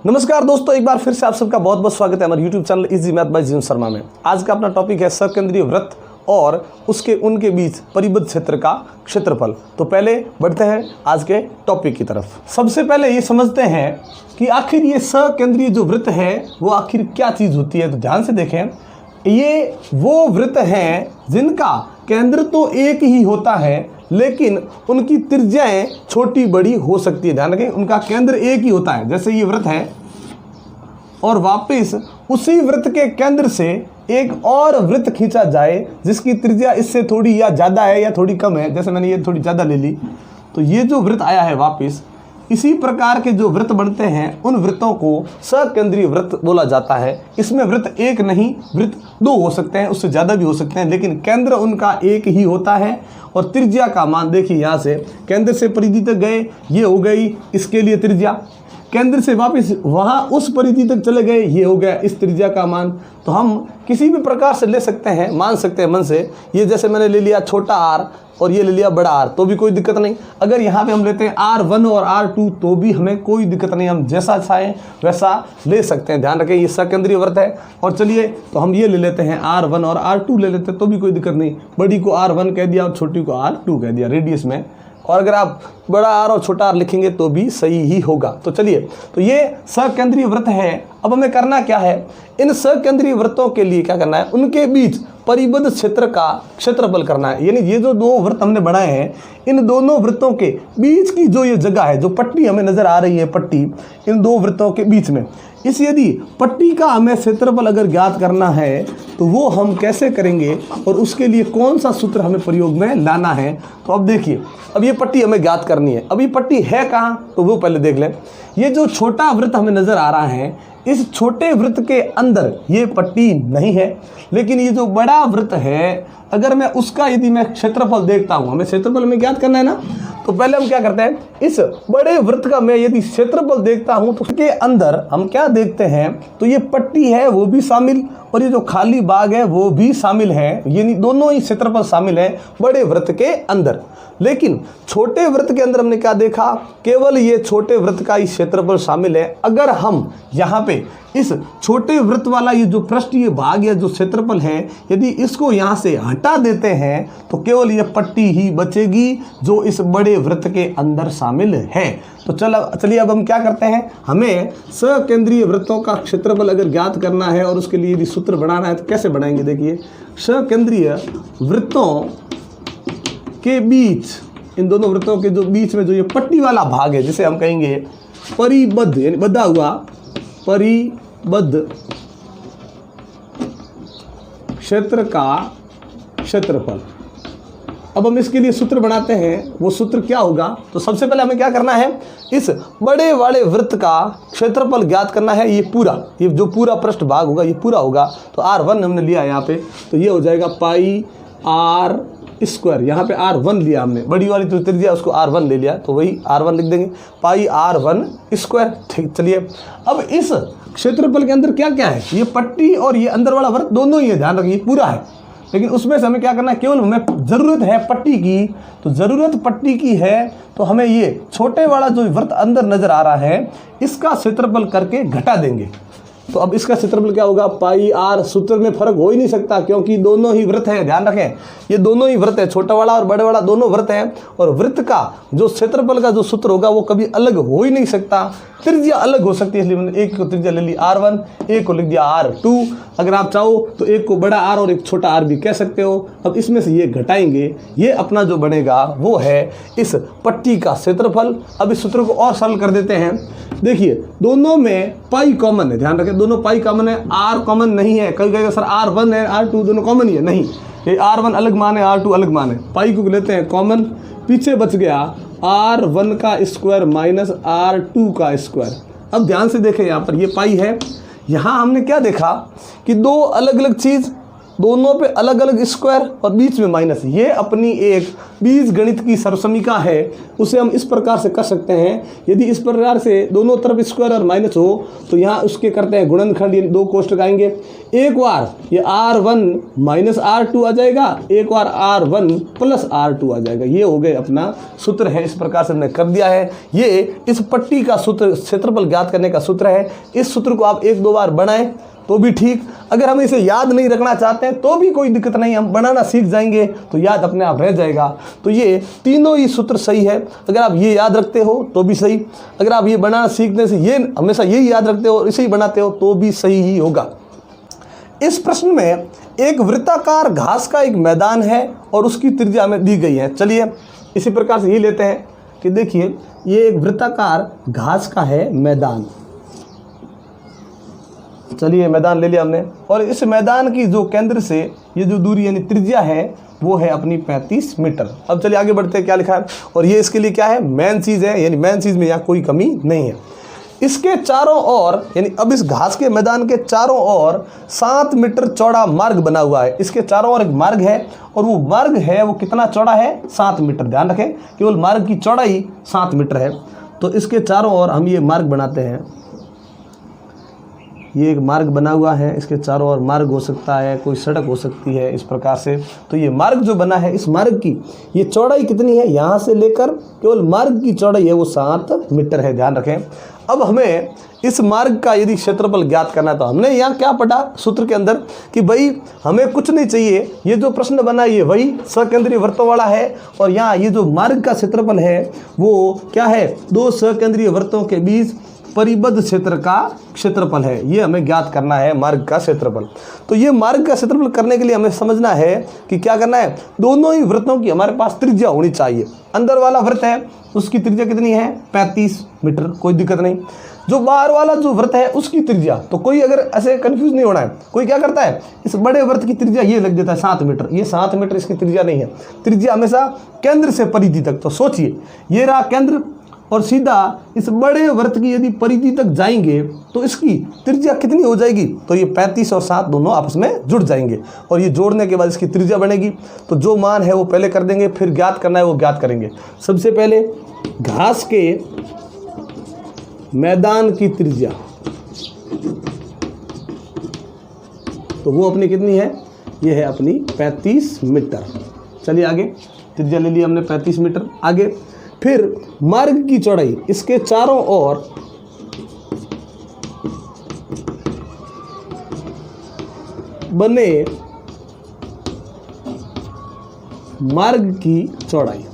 नमस्कार दोस्तों, एक बार फिर से आप सबका बहुत बहुत स्वागत है हमारे YouTube channel easy math bye जीवन शर्मा में। आज का अपना टॉपिक है सकेंद्रीय वृत्त और उनके बीच परिबद्ध क्षेत्र का क्षेत्रफल। तो पहले बढ़ते हैं आज के टॉपिक की तरफ। सबसे पहले ये समझते हैं कि आखिर ये सकेंद्रीय जो वृत्त है वो आखिर क्या चीज़ होती है। तो ध्यान से देखें, ये वो वृत्त हैं जिनका केंद्र तो एक ही होता है लेकिन उनकी त्रिज्याएं छोटी बड़ी हो सकती है। ध्यान रखें, उनका केंद्र एक ही होता है। जैसे ये वृत्त है और वापस उसी वृत्त के केंद्र से एक और वृत्त खींचा जाए जिसकी त्रिज्या इससे थोड़ी या ज़्यादा है या थोड़ी कम है। जैसे मैंने ये थोड़ी ज़्यादा ले ली, तो ये जो वृत्त आया है वापस, इसी प्रकार के जो वृत्त बनते हैं उन वृत्तों को सकेंद्रीय वृत्त बोला जाता है। इसमें वृत्त एक नहीं, वृत्त दो हो सकते हैं, उससे ज़्यादा भी हो सकते हैं, लेकिन केंद्र उनका एक ही होता है। और त्रिज्या का मान देखिए, यहाँ से केंद्र से परिधि तक गए, ये हो गई इसके लिए त्रिज्या। केंद्र से वापस वहाँ उस परिधि तक चले गए, ये हो गया इस त्रिज्या का मान। तो हम किसी भी प्रकार से ले सकते हैं, मान सकते हैं मन से। ये जैसे मैंने ले लिया छोटा r और ये ले लिया बड़ा R, तो भी कोई दिक्कत नहीं। अगर यहाँ पे हम लेते हैं R1 और R2 तो भी हमें कोई दिक्कत नहीं, हम जैसा चाहें वैसा ले सकते हैं। ध्यान रखें, ये सकेंद्रीय वृत्त है। और चलिए तो हम ये ले लेते हैं R1 और R2 ले लेते हैं, तो भी कोई दिक्कत नहीं। बड़ी को R1 कह दिया और छोटी को R2 कह दिया रेडियस में। और अगर आप बड़ा R और छोटा R लिखेंगे तो भी सही ही होगा। तो चलिए, तो ये सकेंद्रीय वृत्त है। अब हमें करना क्या है, इन सकेंद्रीय वृत्तों के लिए क्या करना है, उनके बीच परिबद्ध क्षेत्र का क्षेत्रफल करना है। यानी ये जो दो वृत्त हमने बनाए हैं, इन दोनों वृत्तों के बीच की जो ये जगह है, जो पट्टी हमें नजर आ रही है, पट्टी इन दो वृत्तों के बीच में, इस यदि पट्टी का हमें क्षेत्रफल अगर ज्ञात करना है तो वो हम कैसे करेंगे और उसके लिए कौन सा सूत्र हमें प्रयोग में लाना है। तो अब देखिए, अब ये पट्टी हमें ज्ञात करनी है। अब ये पट्टी है कहाँ, तो वो पहले देख लें। ये जो छोटा वृत्त हमें नजर आ रहा है, इस छोटे वृत्त के अंदर ये पट्टी नहीं है, लेकिन ये जो बड़ा वृत्त है, अगर मैं उसका यदि मैं क्षेत्रफल देखता हूँ, हमें क्षेत्रफल में ज्ञात करना है ना, तो पहले हम क्या करते हैं, इस बड़े वृत्त का मैं यदि क्षेत्रफल देखता हूँ तो उसके अंदर हम क्या देखते हैं, तो ये पट्टी है वो भी शामिल और ये जो खाली भाग है वो भी शामिल है। यानी दोनों ही क्षेत्रफल शामिल है बड़े वृत्त के अंदर। लेकिन छोटे वृत्त के अंदर हमने क्या देखा, केवल ये छोटे वृत्त का ही क्षेत्रफल शामिल है। अगर हम यहाँ पे इस छोटे वृत्त वाला ये जो पृष्ठीय भाग या जो क्षेत्रफल है, यदि इसको यहाँ से हटा देते हैं तो केवल ये पट्टी ही बचेगी जो इस बड़े वृत्त के अंदर शामिल है। तो चलिए अब हम क्या करते हैं, हमें सकेंद्रीय वृत्तों का क्षेत्रफल अगर ज्ञात करना है और उसके लिए यदि सूत्र बनाना है तो कैसे बनाएंगे। देखिए, सकेंद्रीय वृत्तों के बीच, इन दोनों वृत्तों के जो बीच में जो ये पट्टी वाला भाग है, जिसे हम कहेंगे परिबद्ध, यानी बद्धा हुआ परिबद्ध क्षेत्र का क्षेत्रफल। अब हम इसके लिए सूत्र बनाते हैं। वो सूत्र क्या होगा, तो सबसे पहले हमें क्या करना है, इस बड़े वाले वृत्त का क्षेत्रफल ज्ञात करना है। ये पूरा, ये जो पूरा पृष्ठ भाग होगा ये पूरा होगा। तो R1 हमने लिया यहाँ पे, तो ये हो जाएगा पाई R स्क्वायर। यहाँ पे R1 लिया हमने, बड़ी वाली जो त्रिज्या उसको R1 ले लिया, तो वही R1 लिख देंगे, पाई R1 स्क्वायर। ठीक, चलिए अब इस क्षेत्रफल के अंदर क्या क्या है, ये पट्टी और ये अंदर वाला वृत्त दोनों ही है, ध्यान रखिए पूरा है। लेकिन उसमें से हमें क्या करना है, केवल हमें ज़रूरत है पट्टी की। तो ज़रूरत पट्टी की है तो हमें ये छोटे वाला जो वृत्त अंदर नज़र आ रहा है इसका क्षेत्रफल करके घटा देंगे। तो अब इसका क्षेत्रफल क्या होगा, पाई R। सूत्र में फर्क हो ही नहीं सकता क्योंकि दोनों ही वृत्त हैं। ध्यान रखें, ये दोनों ही वृत्त है, छोटा वाला और बड़े वाला दोनों वृत्त हैं। और वृत्त का जो क्षेत्रफल का जो सूत्र होगा वो कभी अलग हो ही नहीं सकता, त्रिज्या अलग हो सकती है। इसलिए मैंने एक को त्रिज्या ले ली R1, एक को लिख दिया R2। अगर आप चाहो तो एक को बड़ा R और एक छोटा R भी कह सकते हो। अब इसमें से ये घटाएंगे, ये अपना जो बनेगा वो है इस पट्टी का क्षेत्रफल। अब इस सूत्र को और सरल कर देते हैं। देखिए, दोनों में पाई कॉमन है, ध्यान रखें दोनों पाई कॉमन है, R कॉमन नहीं है। कभी कहेगा सर R1 है R2 दोनों कॉमन ही है, नहीं, ये R1 अलग मान है R2 अलग मान है। पाई को लेते हैं कॉमन, पीछे बच गया R1 का स्क्वायर माइनस R2 का स्क्वायर। अब ध्यान से देखें, यहाँ पर ये पाई है, यहाँ हमने क्या देखा कि दो अलग अलग चीज़, दोनों पे अलग अलग स्क्वायर और बीच में माइनस। ये अपनी एक बीज गणित की सर्वसमीका है, उसे हम इस प्रकार से कर सकते हैं। यदि इस प्रकार से दोनों तरफ स्क्वायर और माइनस हो तो यहाँ उसके करते हैं गुणनखंड, यानी दो कोष्ठक आएंगे। एक बार ये R1 माइनस R2 आ जाएगा, एक बार R1 प्लस R2 आ जाएगा। ये हो गए अपना सूत्र है। इस प्रकार से हमने कर दिया है। ये इस पट्टी का सूत्र, क्षेत्रफल ज्ञात करने का सूत्र है। इस सूत्र को आप एक दो बार बनाएं तो भी ठीक। अगर हम इसे याद नहीं रखना चाहते हैं तो भी कोई दिक्कत नहीं, हम बनाना सीख जाएंगे तो याद अपने आप रह जाएगा। तो ये तीनों ही सूत्र सही है। अगर आप ये याद रखते हो तो भी सही, अगर आप ये बनाना सीखने से ये हमेशा यही याद रखते हो और इसे ही बनाते हो तो भी सही ही होगा। इस प्रश्न में एक वृत्ताकार घास का एक मैदान है और उसकी त्रिज्या हमें दी गई है। चलिए इसी प्रकार से ये लेते हैं कि देखिए ये एक वृत्ताकार घास का है मैदान। चलिए मैदान ले लिया हमने, और इस मैदान की जो केंद्र से ये जो दूरी यानी त्रिज्या है वो है अपनी 35 मीटर। अब चलिए आगे बढ़ते हैं, क्या लिखा है, और ये इसके लिए क्या है, मेन चीज़ है, यानी मेन चीज़ में यहाँ कोई कमी नहीं है। इसके चारों ओर, यानी अब इस घास के मैदान के चारों ओर 7 मीटर चौड़ा मार्ग बना हुआ है। इसके चारों ओर एक मार्ग है और वो मार्ग है वो कितना चौड़ा है, 7 मीटर। ध्यान रखें केवल मार्ग की चौड़ाई 7 मीटर है। तो इसके चारों ओर हम ये मार्ग बनाते हैं। ये एक मार्ग बना हुआ है, इसके चारों ओर मार्ग हो सकता है, कोई सड़क हो सकती है, इस प्रकार से। तो ये मार्ग जो बना है, इस मार्ग की ये चौड़ाई कितनी है, यहाँ से लेकर केवल मार्ग की चौड़ाई है वो 7 मीटर है। ध्यान रखें। अब हमें इस मार्ग का यदि क्षेत्रफल ज्ञात करना है तो हमने यहाँ क्या पढ़ा सूत्र के अंदर कि भाई हमें कुछ नहीं चाहिए, ये जो प्रश्न बना ये वही सकेंद्रीय वृत्तों वाला है, और यहाँ ये जो मार्ग का क्षेत्रफल है वो क्या है, दो सकेंद्रीय वृत्तों के बीच परिबद्ध क्षेत्र का क्षेत्रफल है। ये हमें ज्ञात करना है मार्ग का क्षेत्रफल। तो ये मार्ग का क्षेत्रफल करने के लिए हमें समझना है कि क्या करना है, दोनों ही वृत्तों की हमारे पास त्रिज्या होनी चाहिए। अंदर वाला वृत्त है उसकी त्रिज्या कितनी है, 35 मीटर, कोई दिक्कत नहीं। जो बाहर वाला जो वृत्त है उसकी त्रिज्या, तो कोई अगर ऐसे कंफ्यूज नहीं होना है, कोई क्या करता है इस बड़े वृत्त की त्रिज्या ये लग देता है 7 मीटर, ये 7 मीटर इसकी त्रिज्या नहीं है। त्रिज्या हमेशा केंद्र से परिधि तक। तो सोचिए ये रहा केंद्र और सीधा इस बड़े वृत्त की यदि परिधि तक जाएंगे तो इसकी त्रिज्या कितनी हो जाएगी, तो ये 35 और 7 दोनों आपस में जुड़ जाएंगे और ये जोड़ने के बाद इसकी त्रिज्या बनेगी। तो जो मान है वो पहले कर देंगे, फिर ज्ञात करना है वो ज्ञात करेंगे। सबसे पहले घास के मैदान की त्रिज्या, तो वो अपनी कितनी है, ये है अपनी 35 मीटर। चलिए आगे, त्रिज्या ले लिया हमने 35 मीटर। आगे फिर मार्ग की चौड़ाई, इसके चारों ओर बने मार्ग की चौड़ाई,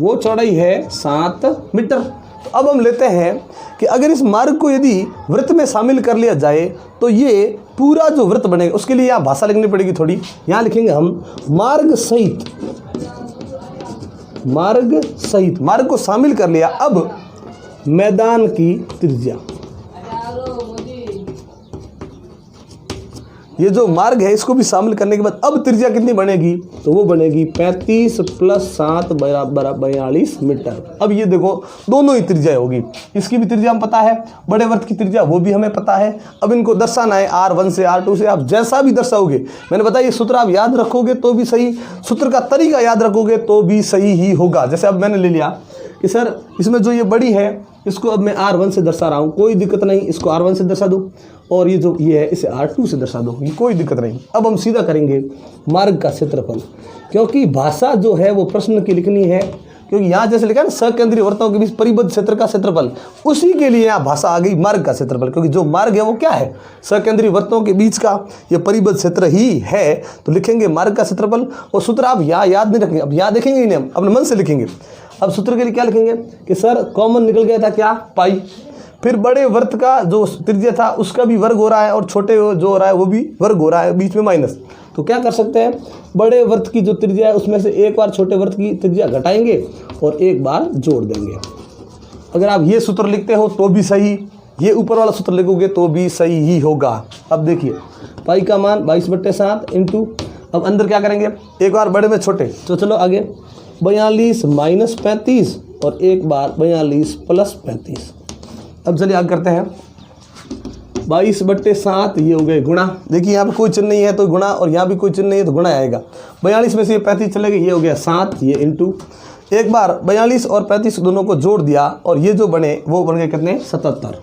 वो चौड़ाई है 7 मीटर। तो अब हम लेते हैं कि अगर इस मार्ग को यदि वृत्त में शामिल कर लिया जाए तो ये पूरा जो वृत्त बनेगा, उसके लिए यहाँ भाषा लिखनी पड़ेगी थोड़ी। यहाँ लिखेंगे हम मार्ग सहित, मार्ग सहित, मार्ग को शामिल कर लिया। अब मैदान की त्रिज्या, ये जो मार्ग है इसको भी शामिल करने के बाद अब त्रिज्या कितनी बनेगी, तो वो बनेगी 35 + 7 बराबर 42 मीटर। अब ये देखो दोनों ही त्रिज्या होगी, इसकी भी त्रिज्या हम पता है, बड़े वृत्त की त्रिज्या वो भी हमें पता है। अब इनको दर्शाना है R1 से R2 से, आप जैसा भी दर्शाओगे, मैंने बताया ये सूत्र आप याद रखोगे तो भी सही, सूत्र का तरीका याद रखोगे तो भी सही ही होगा। जैसे अब मैंने ले लिया कि सर इसमें जो ये बड़ी है इसको अब मैं R1 से दर्शा रहा हूँ, कोई दिक्कत नहीं, इसको R1 से दर्शा दो, और ये जो ये है इसे R2 से दर्शा दो, ये कोई दिक्कत नहीं। अब हम सीधा करेंगे मार्ग का क्षेत्रफल, क्योंकि भाषा जो है वो प्रश्न की लिखनी है, क्योंकि यहाँ जैसे लिखा है ना सकेंद्रीय वृत्तों के बीच परिबद्ध क्षेत्र का क्षेत्रफल, उसी के लिए यहाँ भाषा आ गई मार्ग का क्षेत्रफल, क्योंकि जो मार्ग है वो क्या है, सकेंद्रीय वृत्तों के बीच का ये परिबद्ध क्षेत्र ही है। तो लिखेंगे मार्ग का क्षेत्रफल, और सूत्र आप यहाँ याद नहीं रखेंगे, अब यहाँ देखेंगे ही नहीं, हम अपने मन से लिखेंगे। अब सूत्र के लिए क्या लिखेंगे कि सर कॉमन निकल गया था क्या, पाई, फिर बड़े वृत्त का जो त्रिज्या था उसका भी वर्ग हो रहा है और छोटे जो हो रहा है वो भी वर्ग हो रहा है, बीच में माइनस। तो क्या कर सकते हैं, बड़े वृत्त की जो त्रिज्या है उसमें से एक बार छोटे वृत्त की त्रिज्या घटाएंगे और एक बार जोड़ देंगे। अगर आप ये सूत्र लिखते हो तो भी सही, ये ऊपर वाला सूत्र लिखोगे तो भी सही ही होगा। अब देखिए पाई का मान 22/7 इंटू, अब अंदर क्या करेंगे, एक बार बड़े में छोटे, तो चलो आगे 42 - 35 और एक बार 42 + 35। अब चलिए आगे करते हैं, 22/7 ये हो गए गुणा। देखिए यहाँ पे कोई चिन्ह नहीं है तो गुणा, और यहाँ भी कोई चिन्ह नहीं है तो गुणा आएगा। 42 में से ये 35 चले गए, ये हो गया 7, ये इंटू। एक बार 42 और 35 दोनों को जोड़ दिया और ये जो बने वो बन गए कितने, 77।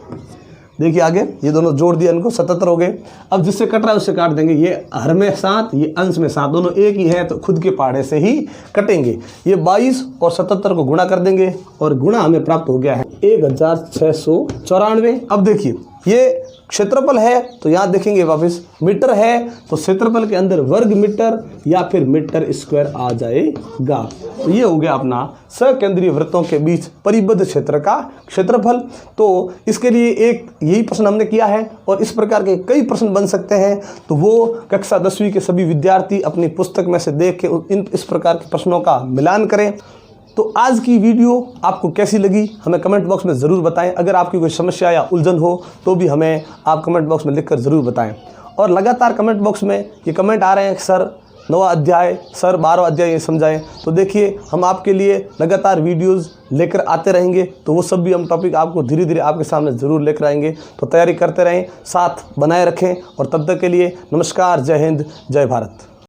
देखिए आगे ये दोनों जोड़ दिया, इनको 77 हो गए। अब जिससे कट रहा है उससे काट देंगे। ये हर में 7, ये अंश में 7, दोनों एक ही है तो खुद के पहाड़े से ही कटेंगे। ये 22 और 77 को गुणा कर देंगे और गुणा हमें प्राप्त हो गया है 1694। अब देखिए ये क्षेत्रफल है तो यहाँ देखेंगे वापस, मीटर है तो क्षेत्रफल के अंदर वर्ग मीटर या फिर मीटर स्क्वायर आ जाएगा। तो ये हो गया अपना सकेंद्रीय वृत्तों के बीच परिबद्ध क्षेत्र का क्षेत्रफल। तो इसके लिए एक यही प्रश्न हमने किया है और इस प्रकार के कई प्रश्न बन सकते हैं। तो वो कक्षा 10वीं के सभी विद्यार्थी अपनी पुस्तक में से देख के इस प्रकार के प्रश्नों का मिलान करें। तो आज की वीडियो आपको कैसी लगी हमें कमेंट बॉक्स में ज़रूर बताएं। अगर आपकी कोई समस्या या उलझन हो तो भी हमें आप कमेंट बॉक्स में लिखकर ज़रूर बताएं। और लगातार कमेंट बॉक्स में ये कमेंट आ रहे हैं कि सर 9वां अध्याय, सर 12वां अध्याय ये समझाएं। तो देखिए हम आपके लिए लगातार वीडियोस लेकर आते रहेंगे, तो वो सब भी हम टॉपिक आपको धीरे धीरे आपके सामने ज़रूर लेकर आएंगे। तो तैयारी करते रहें, साथ बनाए रखें। और तब तक के लिए नमस्कार, जय हिंद, जय भारत।